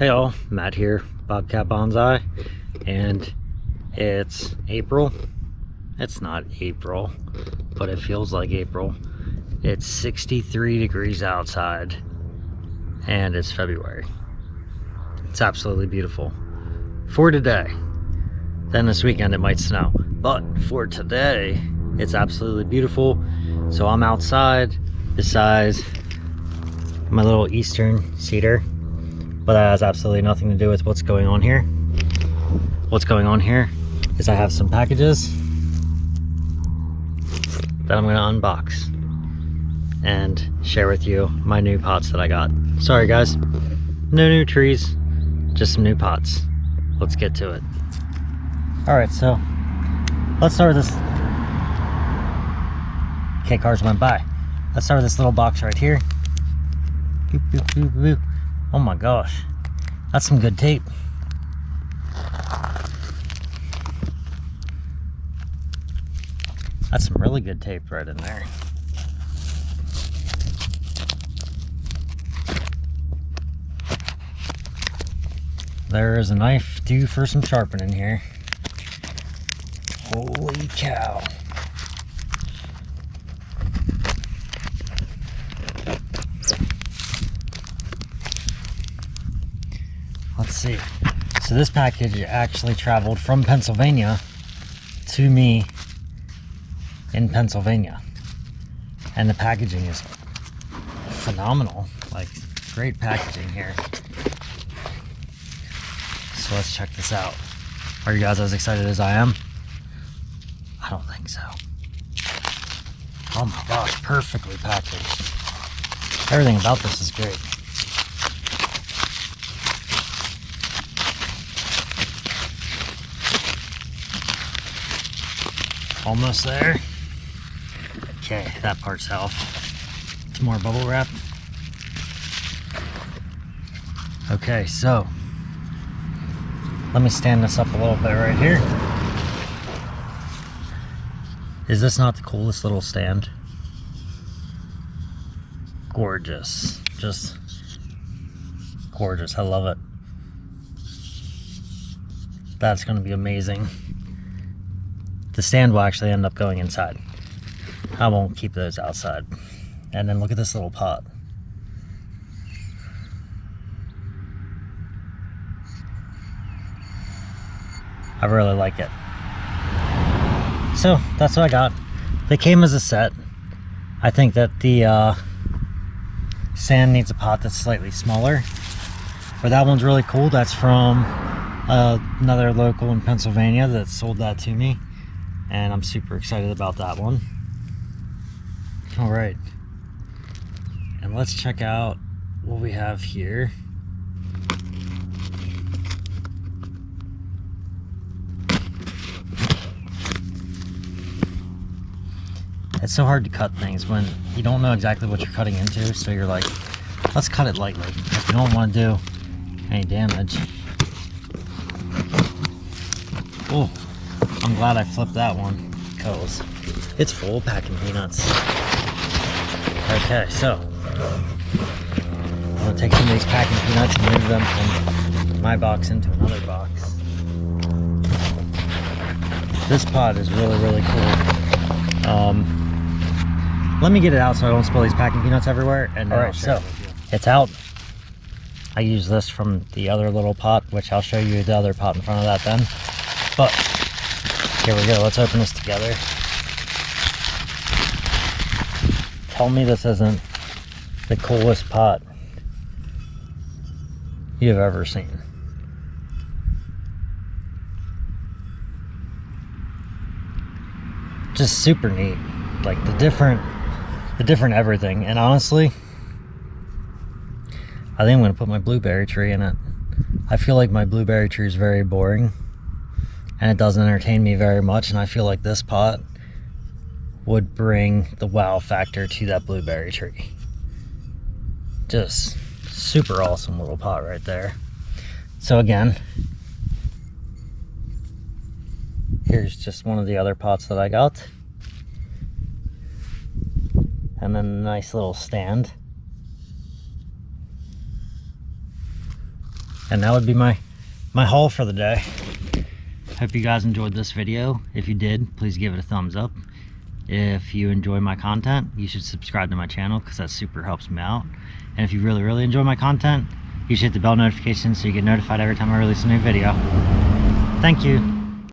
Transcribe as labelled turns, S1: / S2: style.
S1: Hey all, Matt here, Bobcat Bonsai, and it's April. It's not April, but it feels like April. It's 63 degrees outside, and it's February. It's absolutely beautiful. For today, then this weekend it might snow, but for today, it's absolutely beautiful. So I'm outside beside my little eastern cedar, but that has absolutely nothing to do with what's going on here. What's going on here is I have some packages that I'm gonna unbox and share with you my new pots that I got. Sorry guys, no new trees, just some new pots. Let's get to it. All right, so let's start with this. Okay, cars went by. Let's start with this little box right here. Boop, boop, boop, boop. Oh my gosh, that's some good tape. That's some really good tape right in there. There is a knife due for some sharpening here. Holy cow. Let's see. So this package actually traveled from Pennsylvania to me in Pennsylvania. And the packaging is phenomenal. Like, great packaging here. So let's check this out. Are you guys as excited as I am? I don't think so. Oh my gosh, perfectly packaged. Everything about this is great. Almost there. Okay, that part's out. Some more bubble wrap. Okay, so let me stand this up a little bit right here. Is this not the coolest little stand? Gorgeous. Just gorgeous. I love it. That's going to be amazing. The stand will actually end up going inside. I won't keep those outside. And then look at this little pot. I really like it. So that's what I got. They came as a set. I think that the sand needs a pot that's slightly smaller. But that one's really cool. That's from another local in Pennsylvania that sold that to me. And I'm super excited about that one. All right. And let's check out what we have here. It's so hard to cut things when you don't know exactly what you're cutting into, so you're like, let's cut it lightly because we don't want to do any damage. Oh, I'm glad I flipped that one because it's full of packing peanuts. Okay, so I'm gonna take some of these packing peanuts and move them from my box into another box. This pot is really, really cool. Let me get it out so I don't spill these packing peanuts everywhere. And all right, so it's out. I use this from the other little pot, which I'll show you the other pot in front of that then. But here we go. Let's open this together. Tell me this isn't the coolest pot you've ever seen. Just super neat. Like the different everything. And honestly, I think I'm gonna put my blueberry tree in it. I feel like my blueberry tree is very boring and it doesn't entertain me very much, and I feel like this pot would bring the wow factor to that blueberry tree. Just super awesome little pot right there. So again, here's just one of the other pots that I got. And then a nice little stand. And that would be my haul for the day. Hope you guys enjoyed this video. If you did, please give it a thumbs up. If you enjoy my content, you should subscribe to my channel because that super helps me out. And if you really enjoy my content, you should hit the bell notification so you get notified every time I release a new video. Thank you.